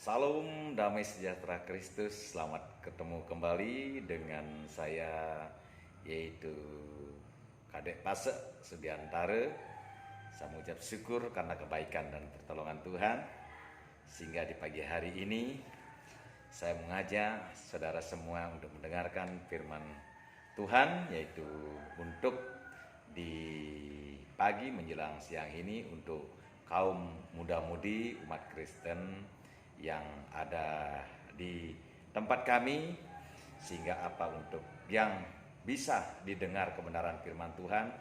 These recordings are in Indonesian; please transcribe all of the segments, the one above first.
Salam damai sejahtera Kristus. Selamat ketemu kembali dengan saya, yaitu Kadek Pase Sudiantara. Saya mengucap syukur karena kebaikan dan pertolongan Tuhan, sehingga di pagi hari ini saya mengajak saudara semua untuk mendengarkan firman Tuhan, yaitu untuk di pagi menjelang siang ini untuk kaum muda-mudi umat Kristen yang ada di tempat kami, sehingga untuk yang bisa didengar kebenaran firman Tuhan,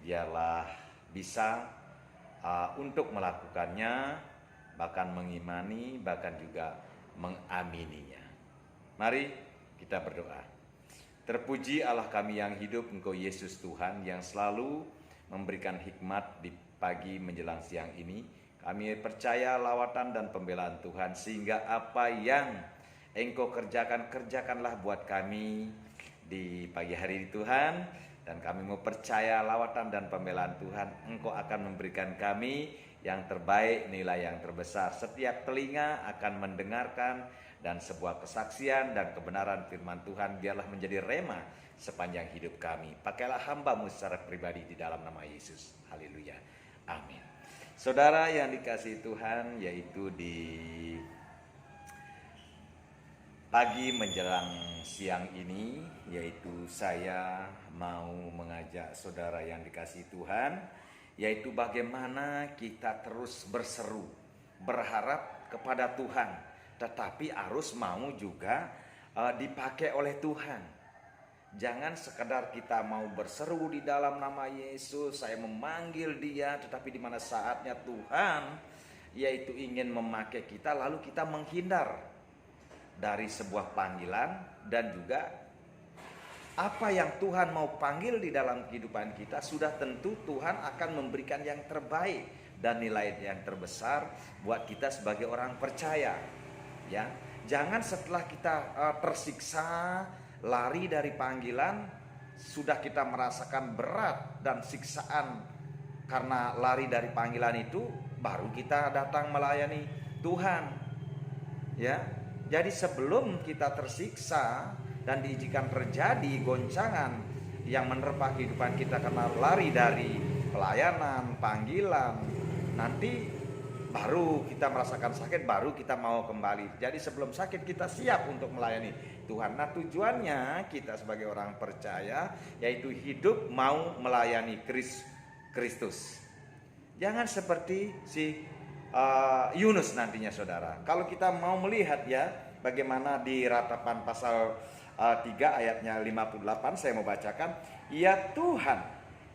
biarlah bisa untuk melakukannya, bahkan mengimani, bahkan juga mengamininya. Mari kita berdoa. Terpuji Allah kami yang hidup, Engkau Yesus Tuhan yang selalu memberikan hikmat di pagi menjelang siang ini. Kami percaya lawatan dan pembelaan Tuhan, sehingga apa yang Engkau kerjakanlah buat kami di pagi hari ini Tuhan. Dan kami mau percaya lawatan dan pembelaan Tuhan, Engkau akan memberikan kami yang terbaik, nilai yang terbesar. Setiap telinga akan mendengarkan, dan sebuah kesaksian dan kebenaran firman Tuhan biarlah menjadi rema sepanjang hidup kami. Pakailah hamba-Mu secara pribadi di dalam nama Yesus. Haleluya. Amin. Saudara yang dikasihi Tuhan, yaitu di pagi menjelang siang ini, yaitu saya mau mengajak saudara yang dikasihi Tuhan, yaitu bagaimana kita terus berseru, berharap kepada Tuhan, tetapi harus mau juga dipakai oleh Tuhan. Jangan sekedar kita mau berseru di dalam nama Yesus, saya memanggil Dia, tetapi di mana saatnya Tuhan yaitu ingin memakai kita, lalu kita menghindar dari sebuah panggilan. Dan juga apa yang Tuhan mau panggil di dalam kehidupan kita, sudah tentu Tuhan akan memberikan yang terbaik dan nilai yang terbesar buat kita sebagai orang percaya. Ya, jangan setelah kita tersiksa, lari dari panggilan, sudah kita merasakan berat dan siksaan karena lari dari panggilan itu, baru kita datang melayani Tuhan. Ya, jadi sebelum kita tersiksa dan diizinkan terjadi goncangan yang menerpa kehidupan kita karena lari dari pelayanan, panggilan, nanti baru kita merasakan sakit, baru kita mau kembali. Jadi sebelum sakit kita siap untuk melayani Tuhan. Nah, tujuannya kita sebagai orang percaya yaitu hidup mau melayani Kristus. Jangan seperti si Yunus nantinya, saudara. Kalau kita mau melihat ya bagaimana di Ratapan pasal 3 ayatnya 58, saya mau bacakan. Ya Tuhan,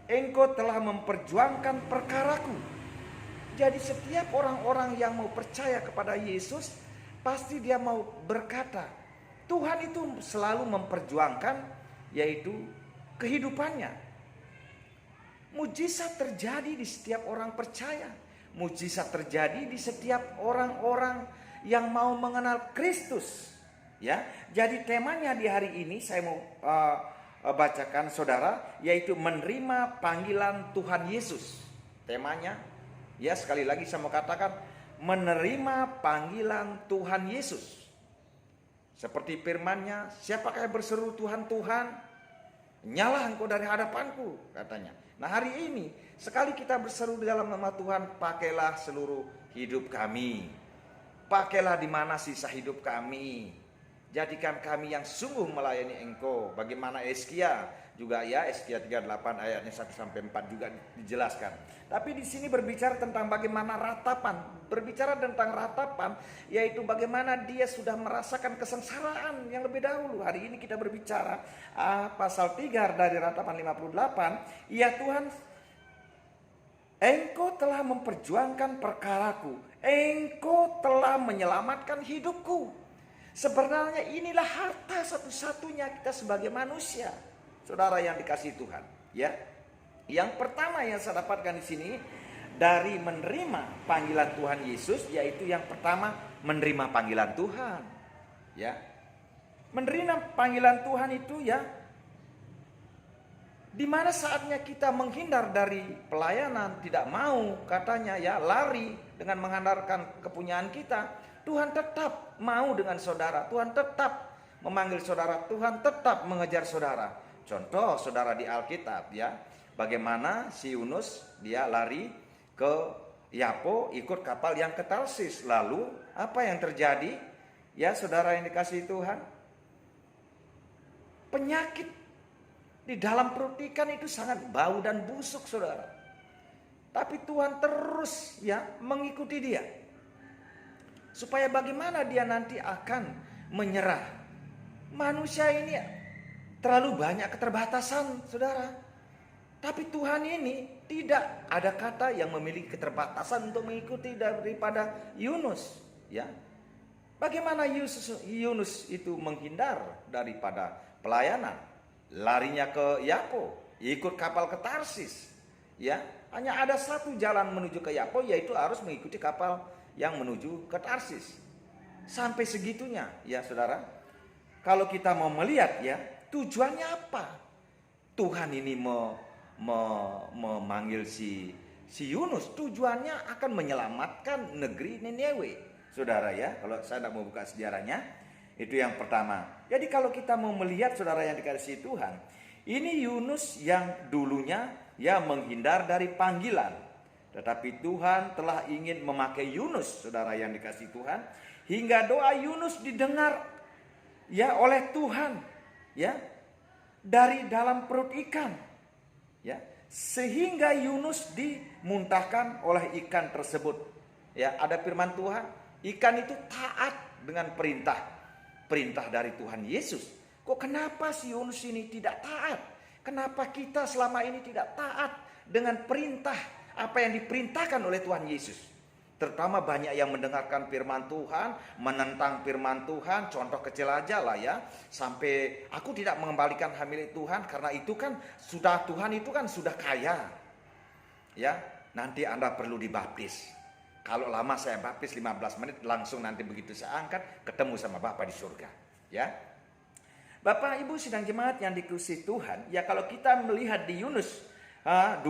Engkau telah memperjuangkan perkaraku. Jadi setiap orang-orang yang mau percaya kepada Yesus, pasti dia mau berkata, Tuhan itu selalu memperjuangkan yaitu kehidupannya. Mujizat terjadi di setiap orang percaya. Mujizat terjadi di setiap orang-orang yang mau mengenal Kristus. Ya, jadi temanya di hari ini saya mau bacakan saudara, yaitu menerima panggilan Tuhan Yesus. Temanya, ya sekali lagi saya mau katakan, menerima panggilan Tuhan Yesus. Seperti firman-Nya, siapakah yang berseru Tuhan, Tuhan? Nyalah engkau dari hadapanku, katanya. Nah, hari ini sekali kita berseru di dalam nama Tuhan, pakailah seluruh hidup kami. Pakailah di mana sisa hidup kami. Jadikan kami yang sungguh melayani Engkau. Bagaimana Yesaya juga, ya, Yesaya 38 ayatnya 1 sampai 4 juga dijelaskan. Tapi di sini berbicara tentang bagaimana ratapan. Berbicara tentang ratapan, yaitu bagaimana dia sudah merasakan kesengsaraan yang lebih dahulu. Hari ini kita berbicara pasal 3 dari Ratapan 58. Ya Tuhan, Engkau telah memperjuangkan perkaraku. Engkau telah menyelamatkan hidupku. Sebenarnya inilah harta satu-satunya kita sebagai manusia, saudara yang dikasihi Tuhan. Ya, yang pertama yang saya dapatkan di sini dari menerima panggilan Tuhan Yesus, yaitu yang pertama menerima panggilan Tuhan. Ya, menerima panggilan Tuhan itu ya Di mana saatnya kita menghindar dari pelayanan, tidak mau katanya ya lari dengan mengandalkan kepunyaan kita, Tuhan tetap mau dengan saudara, Tuhan tetap memanggil saudara, Tuhan tetap mengejar saudara. Contoh saudara di Alkitab ya, bagaimana si Yunus dia lari ke Yapo ikut kapal yang ke Tarsis. Lalu apa yang terjadi? Ya saudara yang dikasihi Tuhan, penyakit di dalam perut ikan itu sangat bau dan busuk saudara. Tapi Tuhan terus ya mengikuti dia. Supaya bagaimana dia nanti akan menyerah. Manusia ini terlalu banyak keterbatasan saudara. Tapi Tuhan ini tidak ada kata yang memiliki keterbatasan untuk mengikuti daripada Yunus. Ya, bagaimana Yunus itu menghindar daripada pelayanan? Larinya ke Yapo, ikut kapal ke Tarsis. Ya, hanya ada satu jalan menuju ke Yapo, yaitu harus mengikuti kapal yang menuju ke Tarsis. Sampai segitunya, ya saudara. Kalau kita mau melihat ya, tujuannya apa? Tuhan ini memanggil si Yunus, tujuannya akan menyelamatkan negeri Niniwe. Saudara ya, kalau saya tidak mau buka sejarahnya. Itu yang pertama. Jadi kalau kita mau melihat saudara yang dikasihi Tuhan, ini Yunus yang dulunya ya menghindar dari panggilan. Tetapi Tuhan telah ingin memakai Yunus, saudara yang dikasihi Tuhan, hingga doa Yunus didengar ya oleh Tuhan, ya, dari dalam perut ikan. Ya, sehingga Yunus dimuntahkan oleh ikan tersebut. Ya, ada firman Tuhan, ikan itu taat dengan perintah dari Tuhan Yesus. Kok kenapa si Yunus ini tidak taat? Kenapa kita selama ini tidak taat dengan perintah apa yang diperintahkan oleh Tuhan Yesus? Terutama banyak yang mendengarkan firman Tuhan, menentang firman Tuhan. Contoh kecil aja lah ya, sampai aku tidak mengembalikan hal milik Tuhan karena itu kan sudah Tuhan itu kan sudah kaya. Ya, nanti Anda perlu dibaptis. Kalau lama saya baptis 15 menit langsung nanti begitu saya angkat ketemu sama Bapak di surga. Ya, Bapak Ibu sidang jemaat yang dikasihi Tuhan, ya kalau kita melihat di Yunus 2,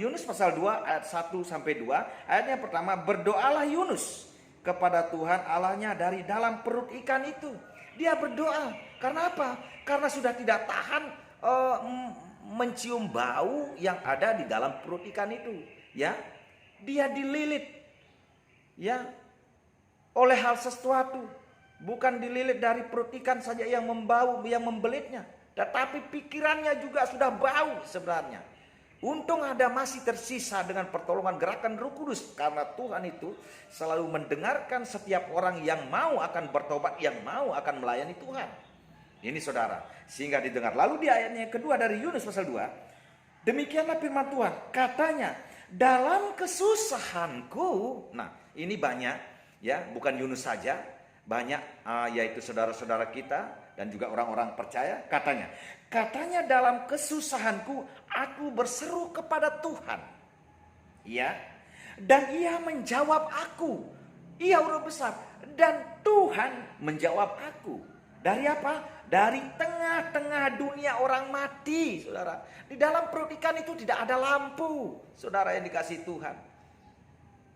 Yunus pasal 2 ayat 1 sampai 2, ayatnya pertama, berdoalah Yunus kepada Tuhan Allahnya dari dalam perut ikan itu. Dia berdoa, karena apa? Karena sudah tidak tahan mencium bau yang ada di dalam perut ikan itu. Ya, dia dililit ya oleh hal sesuatu, bukan dililit dari perut ikan saja yang membau, yang membelitnya, tetapi pikirannya juga sudah bau sebenarnya. Untung ada masih tersisa dengan pertolongan gerakan Roh Kudus, karena Tuhan itu selalu mendengarkan setiap orang yang mau akan bertobat, yang mau akan melayani Tuhan. Ini saudara, sehingga didengar. Lalu di ayatnya kedua dari Yunus pasal 2, demikianlah firman Tuhan, katanya, dalam kesusahanku. Nah, ini banyak ya, bukan Yunus saja, banyak yaitu saudara-saudara kita dan juga orang-orang percaya. Katanya dalam kesusahanku aku berseru kepada Tuhan. Ya, dan Ia menjawab aku. Ia huruf besar, dan Tuhan menjawab aku. Dari apa? Dari tengah-tengah dunia orang mati, saudara. Di dalam perut ikan itu tidak ada lampu, saudara yang dikasihi Tuhan.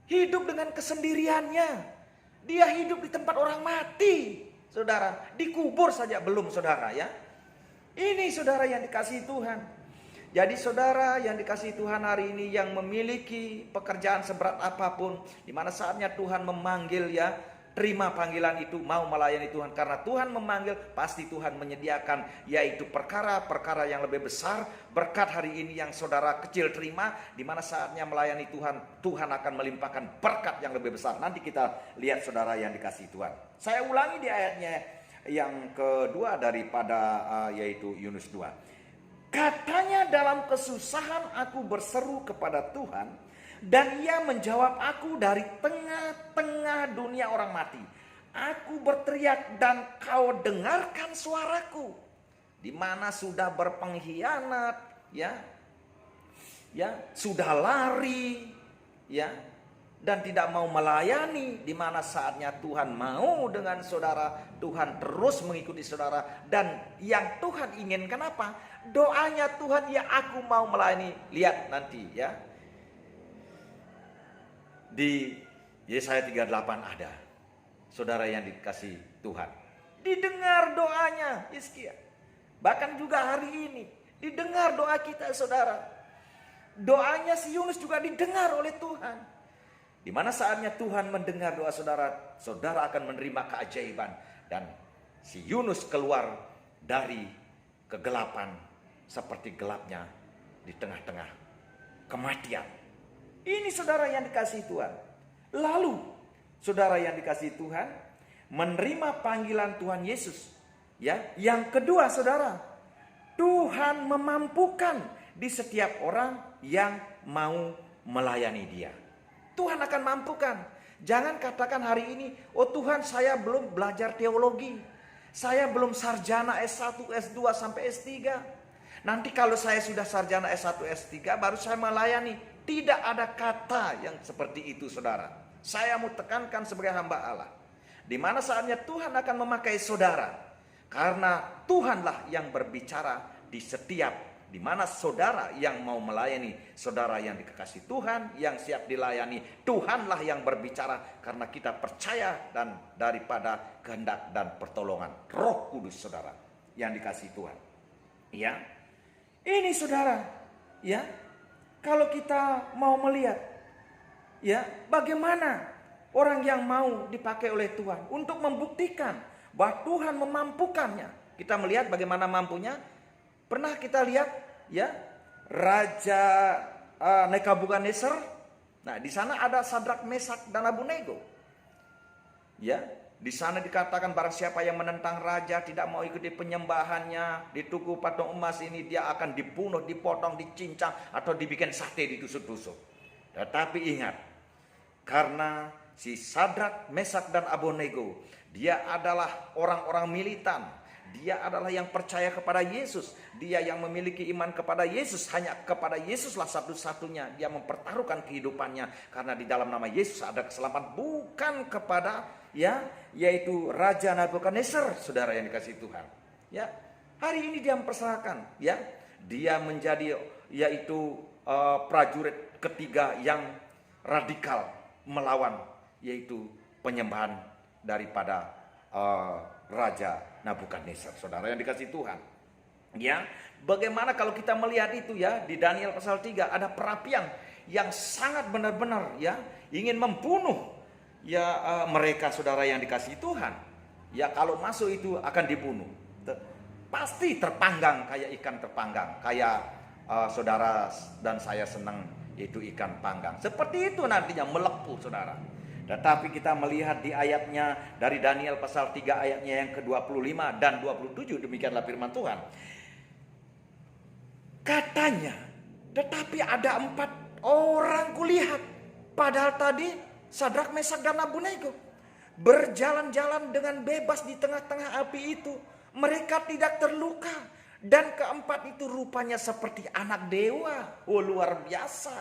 Hidup dengan kesendiriannya. Dia hidup di tempat orang mati, saudara. Dikubur saja belum, saudara ya. Ini saudara yang dikasihi Tuhan. Jadi saudara yang dikasihi Tuhan hari ini yang memiliki pekerjaan seberat apapun, di mana saatnya Tuhan memanggil ya, terima panggilan itu, mau melayani Tuhan. Karena Tuhan memanggil, pasti Tuhan menyediakan yaitu perkara-perkara yang lebih besar. Berkat hari ini yang saudara kecil terima, di mana saatnya melayani Tuhan, Tuhan akan melimpahkan berkat yang lebih besar. Nanti kita lihat saudara yang dikasihi Tuhan. Saya ulangi di ayatnya yang kedua daripada yaitu Yunus 2. Katanya dalam kesusahan aku berseru kepada Tuhan, dan Ia menjawab aku dari tengah-tengah dunia orang mati. Aku berteriak dan kau dengarkan suaraku. Di mana sudah berpengkhianat, ya, sudah lari, ya, dan tidak mau melayani, di mana saatnya Tuhan mau dengan saudara, Tuhan terus mengikuti saudara, dan yang Tuhan inginkan apa? Doanya Tuhan, ya aku mau melayani. Lihat nanti ya, di Yesaya 38 ada saudara yang dikasih Tuhan, didengar doanya Hizkia. Bahkan juga hari ini didengar doa kita saudara. Doanya si Yunus juga didengar oleh Tuhan. Di mana saatnya Tuhan mendengar doa saudara, saudara akan menerima keajaiban. Dan si Yunus keluar dari kegelapan seperti gelapnya di tengah-tengah kematian. Ini saudara yang dikasihi Tuhan. Lalu saudara yang dikasihi Tuhan menerima panggilan Tuhan Yesus. Ya, yang kedua saudara, Tuhan memampukan di setiap orang yang mau melayani Dia. Tuhan akan mampukan. Jangan katakan hari ini, oh Tuhan saya belum belajar teologi. Saya belum sarjana S1, S2 sampai S3. Nanti kalau saya sudah sarjana S1, S3 baru saya melayani. Tidak ada kata yang seperti itu saudara. Saya mau tekankan sebagai hamba Allah. Di mana saatnya Tuhan akan memakai saudara. Karena Tuhanlah yang berbicara di setiap, di mana saudara yang mau melayani, saudara yang dikasihi Tuhan, yang siap dilayani, Tuhanlah yang berbicara karena kita percaya dan daripada kehendak dan pertolongan Roh Kudus saudara yang dikasihi Tuhan. Ya, ini saudara, ya, kalau kita mau melihat, ya, bagaimana orang yang mau dipakai oleh Tuhan untuk membuktikan bahwa Tuhan memampukannya. Kita melihat bagaimana mampunya. Pernah kita lihat ya Raja Nebukadnezar. Nah, di sana ada Sadrak, Mesak dan Abednego. Ya, di sana dikatakan barang siapa yang menentang raja, tidak mau ikuti penyembahannya di tugu patung emas ini, dia akan dibunuh, dipotong, dicincang atau dibikin sate, ditusuk-tusuk. Tetapi ingat, karena si Sadrak, Mesak dan Abednego, dia adalah orang-orang militan. Dia adalah yang percaya kepada Yesus. Dia yang memiliki iman kepada Yesus. Hanya kepada Yesuslah satu-satunya dia mempertaruhkan kehidupannya. Karena di dalam nama Yesus ada keselamatan. Bukan kepada ya, yaitu Raja Nebukadnezar, saudara yang dikasihi Tuhan. Ya, hari ini dia memperserahkan. Ya, dia menjadi yaitu prajurit ketiga yang radikal melawan yaitu penyembahan daripada Raja Nebukadnezar, saudara yang dikasihi Tuhan. Ya, bagaimana kalau kita melihat itu ya, di Daniel pasal 3 ada perapian yang sangat benar-benar ya ingin membunuh ya mereka, saudara yang dikasihi Tuhan. Ya, kalau masuk itu akan dibunuh. Pasti terpanggang kayak ikan terpanggang, kayak saudara dan saya senang yaitu ikan panggang. Seperti itu nantinya melepuh, saudara. Tetapi kita melihat di ayatnya dari Daniel pasal 3 ayatnya yang ke-25 dan 27, demikianlah firman Tuhan. Katanya, tetapi ada 4 orang kulihat. Padahal tadi Sadrak, Mesak dan Abednego berjalan-jalan dengan bebas di tengah-tengah api itu. Mereka tidak terluka. Dan keempat itu rupanya seperti anak dewa. Oh, luar biasa.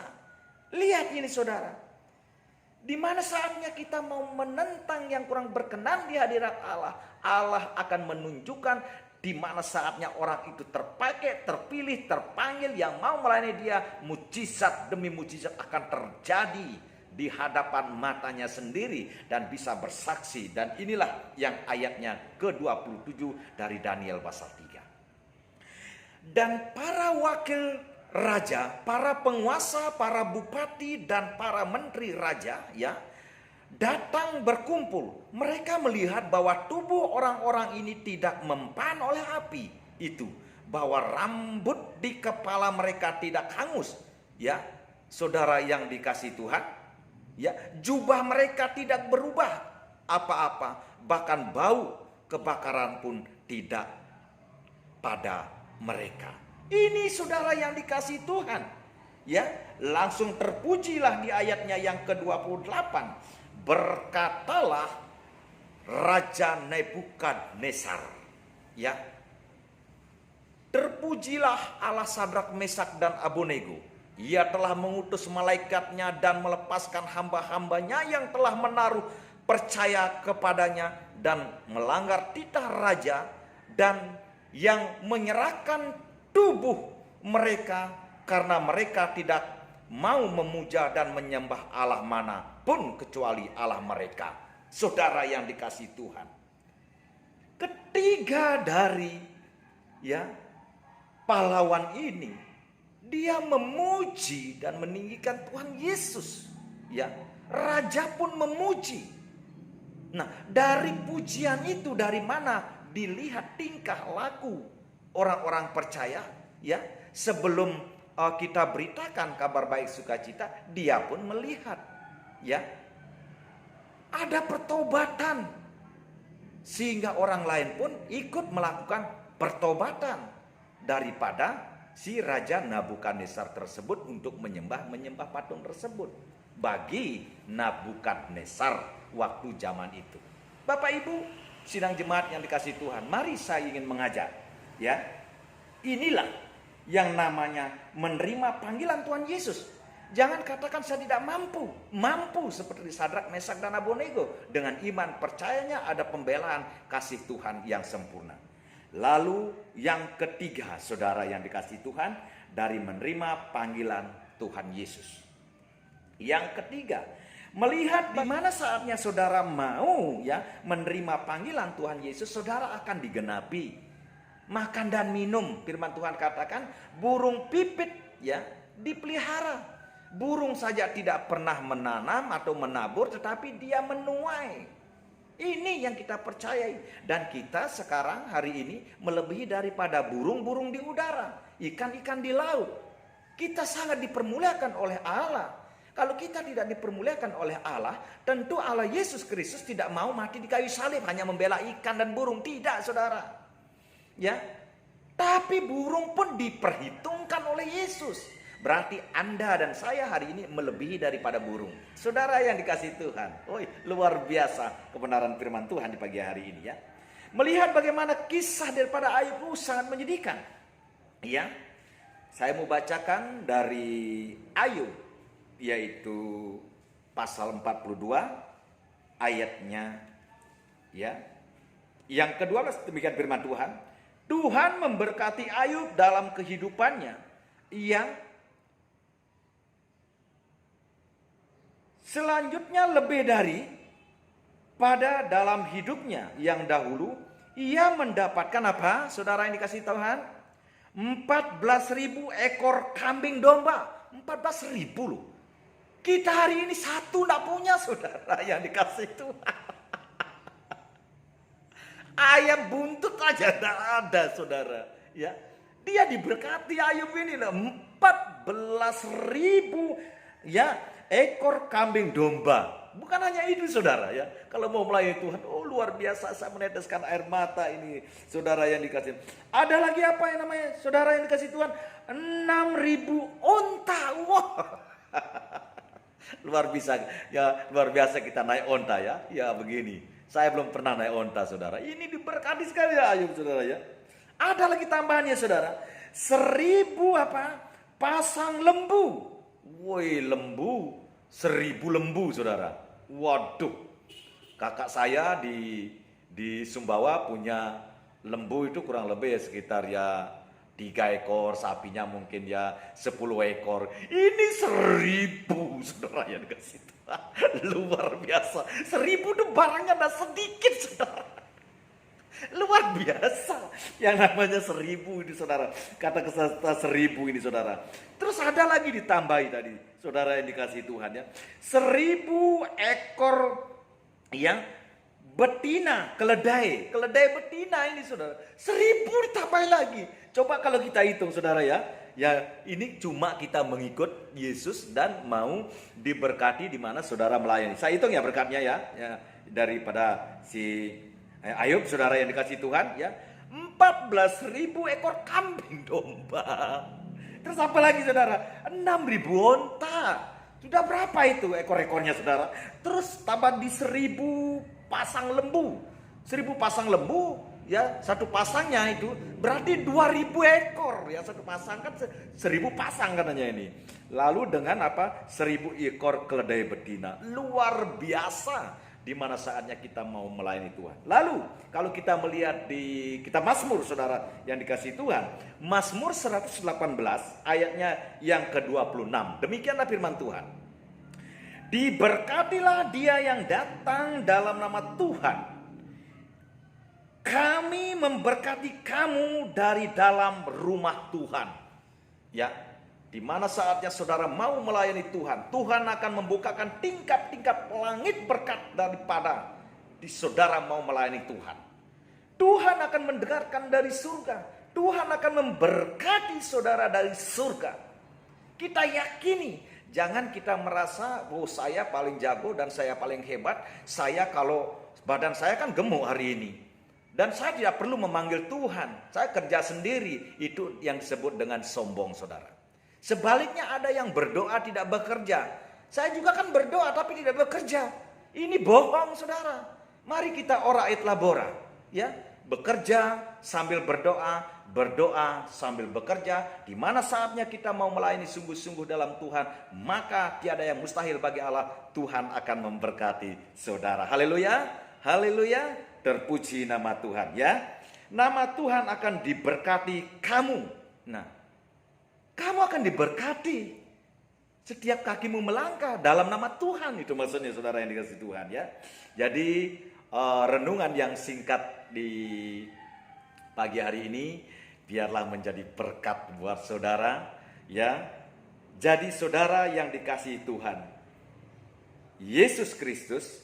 Lihat ini saudara. Di mana saatnya kita mau menentang yang kurang berkenan di hadirat Allah, Allah akan menunjukkan di mana saatnya orang itu terpakai, terpilih, terpanggil, yang mau melayani Dia. Mujizat demi mujizat akan terjadi di hadapan matanya sendiri dan bisa bersaksi. Dan inilah yang ayatnya ke-27 dari Daniel pasal 3. Dan para wakil raja, para penguasa, para bupati dan para menteri raja ya datang berkumpul. Mereka melihat bahwa tubuh orang-orang ini tidak mempan oleh api itu, bahwa rambut di kepala mereka tidak hangus. Ya, saudara yang dikasihi Tuhan, ya, jubah mereka tidak berubah apa-apa, bahkan bau kebakaran pun tidak pada mereka. Ini saudara yang dikasihi Tuhan. Ya, langsung terpujilah di ayatnya yang ke-28. Berkatalah Raja Nebukadnezar, ya, terpujilah Allah Sadrak, Mesak dan Abednego, Ia telah mengutus malaikatnya dan melepaskan hamba-hambanya yang telah menaruh percaya kepadanya dan melanggar titah raja, dan yang menyerahkan tubuh mereka karena mereka tidak mau memuja dan menyembah Allah mana pun kecuali Allah mereka. Saudara yang dikasihi Tuhan, ketiga dari pahlawan ini, dia memuji dan meninggikan Tuhan Yesus. Raja pun memuji. Nah, dari pujian itu dari mana? Dilihat tingkah laku orang-orang percaya. Sebelum kita beritakan kabar baik sukacita, dia pun melihat. Ada pertobatan. Sehingga orang lain pun ikut melakukan pertobatan daripada si Raja Nabukadnezar tersebut untuk menyembah patung tersebut. Bagi Nabukadnezar waktu zaman itu. Bapak Ibu, sidang jemaat yang dikasihi Tuhan, mari saya ingin mengajak. Inilah yang namanya menerima panggilan Tuhan Yesus. Jangan katakan saya tidak mampu. Mampu seperti Sadrak, Mesak, dan Abednego. Dengan iman percayanya ada pembelaan kasih Tuhan yang sempurna. Lalu yang ketiga, saudara yang dikasihi Tuhan, dari menerima panggilan Tuhan Yesus. Yang ketiga, melihat di mana saatnya saudara mau menerima panggilan Tuhan Yesus, saudara akan digenapi. Makan dan minum, firman Tuhan katakan, burung pipit dipelihara. Burung saja tidak pernah menanam atau menabur, tetapi dia menuai. Ini yang kita percayai. Dan kita sekarang hari ini melebihi daripada burung-burung di udara, ikan-ikan di laut. Kita sangat dipermuliakan oleh Allah. Kalau kita tidak dipermuliakan oleh Allah, tentu Allah Yesus Kristus tidak mau mati di kayu salib hanya membela ikan dan burung. Tidak, saudara. Tapi burung pun diperhitungkan oleh Yesus. Berarti Anda dan saya hari ini melebihi daripada burung. Saudara yang dikasihi Tuhan, luar biasa kebenaran firman Tuhan di pagi hari ini. Melihat bagaimana kisah daripada Ayub sangat menyedihkan. Saya mau bacakan dari Ayub, yaitu pasal 42 ayatnya yang ke-12. Demikian firman Tuhan. Tuhan memberkati Ayub dalam kehidupannya yang selanjutnya lebih dari pada dalam hidupnya yang dahulu. Ia mendapatkan apa? Saudara yang dikasihi Tuhan, 14.000 ekor kambing domba. 14.000 loh. Kita hari ini satu tidak punya, saudara yang dikasihi Tuhan. Ayam buntut aja tidak ada, saudara. Dia diberkati Ayub ini 14.000 ekor kambing domba. Bukan hanya itu, saudara. Kalau mau melayani Tuhan, luar biasa, saya meneteskan air mata ini, saudara yang dikasih. Ada lagi apa yang namanya, saudara yang dikasih Tuhan, 6.000 onta. Wah. Luar biasa kita naik onta begini. Saya belum pernah naik onta, saudara. Ini diberkati sekali Ayub, saudara Ada lagi tambahannya, saudara. 1.000 pasang lembu. Woi, lembu, 1.000 lembu, saudara. Waduh, kakak saya di Sumbawa punya lembu itu kurang lebih sekitar 3 ekor, sapinya mungkin 10 ekor. Ini 1.000, saudara yang dikasih Tuhan. Luar biasa. 1.000 itu barangnya tidak sedikit, saudara. Luar biasa. Yang namanya 1.000 ini, saudara. Kata kesata 1.000 ini, saudara. Terus ada lagi ditambahi tadi, saudara yang dikasihi Tuhan 1.000 ekor betina, keledai betina ini, saudara. 1.000 ditambah lagi. Coba kalau kita hitung, saudara ini cuma kita mengikut Yesus dan mau diberkati di mana saudara melayani. Saya hitung berkatnya daripada si Ayub, saudara yang dikasihi Tuhan 14.000 ekor kambing domba. Terus apa lagi, saudara? 6.000 onta. Sudah berapa itu ekor-ekornya, saudara? Terus tambah di 1.000 pasang lembu. 1.000 pasang lembu ya satu pasangnya itu berarti 2000 ekor ya, satu pasang kan 1000 pasang katanya ini. Lalu dengan apa? 1000 ekor keledai betina. Luar biasa di mana saatnya kita mau melayani Tuhan. Lalu kalau kita melihat di kitab Mazmur, saudara yang dikasihi Tuhan, Mazmur 118 ayatnya yang ke-26. Demikianlah firman Tuhan. Diberkatilah dia yang datang dalam nama Tuhan. Kami memberkati kamu dari dalam rumah Tuhan. Ya, di mana saatnya saudara mau melayani Tuhan, Tuhan akan membukakan tingkap-tingkap langit berkat daripada di saudara mau melayani Tuhan. Tuhan akan mendengarkan dari surga. Tuhan akan memberkati saudara dari surga. Kita yakini. Jangan kita merasa, oh saya paling jago dan saya paling hebat. Saya kalau badan saya kan gemuk hari ini. Dan saya tidak perlu memanggil Tuhan. Saya kerja sendiri. Itu yang disebut dengan sombong, saudara. Sebaliknya ada yang berdoa tidak bekerja. Saya juga kan berdoa tapi tidak bekerja. Ini bohong, saudara. Mari kita ora et labora. Ya, bekerja sambil berdoa, berdoa sambil bekerja. Di mana saatnya kita mau melayani sungguh-sungguh dalam Tuhan, maka tiada yang mustahil bagi Allah. Tuhan akan memberkati saudara. Haleluya, haleluya. Terpuji nama Tuhan ya. Nama Tuhan akan diberkati kamu. Nah, kamu akan diberkati setiap kakimu melangkah dalam nama Tuhan. Itu maksudnya saudara yang dikasihi Tuhan ya. Jadi renungan yang singkat di pagi hari ini biarlah menjadi berkat buat saudara ya. Jadi saudara yang dikasihi Tuhan, Yesus Kristus,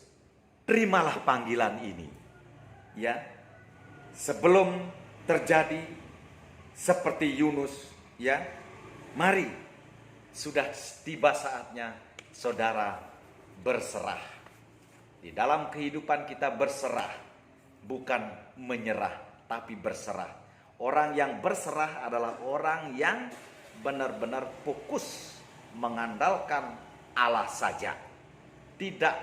terimalah panggilan ini. Ya, sebelum terjadi seperti Yunus, ya, mari sudah tiba saatnya saudara berserah. Di dalam kehidupan kita berserah, bukan menyerah, tapi berserah. Orang yang berserah adalah orang yang benar-benar fokus mengandalkan Allah saja, tidak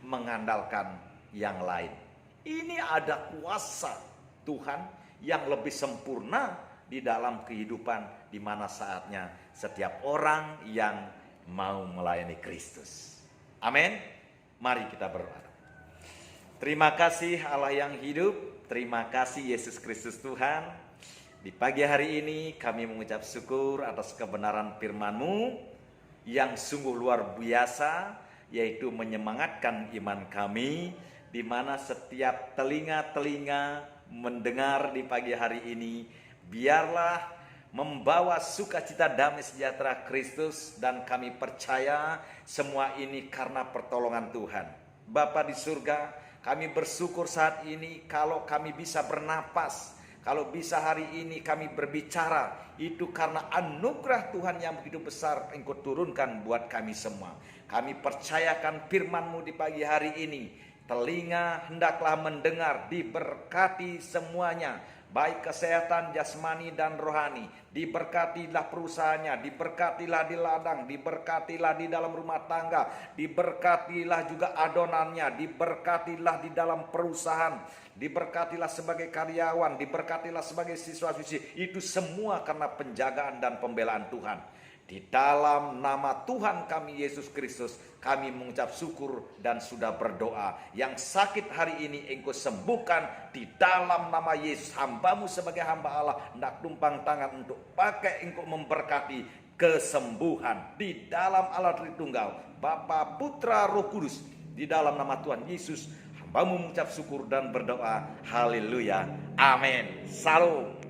mengandalkan yang lain. Ini ada kuasa Tuhan yang lebih sempurna di dalam kehidupan, di mana saatnya setiap orang yang mau melayani Kristus. Amin. Mari kita berdoa. Terima kasih Allah yang hidup. Terima kasih Yesus Kristus Tuhan. Di pagi hari ini kami mengucap syukur atas kebenaran firman-Mu yang sungguh luar biasa, yaitu menyemangatkan iman kami, di mana setiap telinga-telinga mendengar di pagi hari ini, biarlah membawa sukacita damai sejahtera Kristus, dan kami percaya semua ini karena pertolongan Tuhan. Bapa di surga, kami bersyukur saat ini kalau kami bisa bernapas, kalau bisa hari ini kami berbicara, itu karena anugerah Tuhan yang begitu besar Engkau turunkan buat kami semua. Kami percayakan firman-Mu di pagi hari ini. Telinga hendaklah mendengar, diberkati semuanya, baik kesehatan jasmani dan rohani. Diberkatilah perusahaannya, diberkatilah di ladang, diberkatilah di dalam rumah tangga, diberkatilah juga adonannya, diberkatilah di dalam perusahaan, diberkatilah sebagai karyawan, diberkatilah sebagai siswa-siswi. Itu semua karena penjagaan dan pembelaan Tuhan. Di dalam nama Tuhan kami Yesus Kristus, kami mengucap syukur dan sudah berdoa. Yang sakit hari ini Engkau sembuhkan di dalam nama Yesus. Hamba-Mu sebagai hamba Allah hendak tumpang tangan untuk pakai Engkau memberkati kesembuhan di dalam Allah Tritunggal, Bapa, Putra, Roh Kudus. Di dalam nama Tuhan Yesus, hamba-Mu mengucap syukur dan berdoa. Haleluya. Amin. Salam.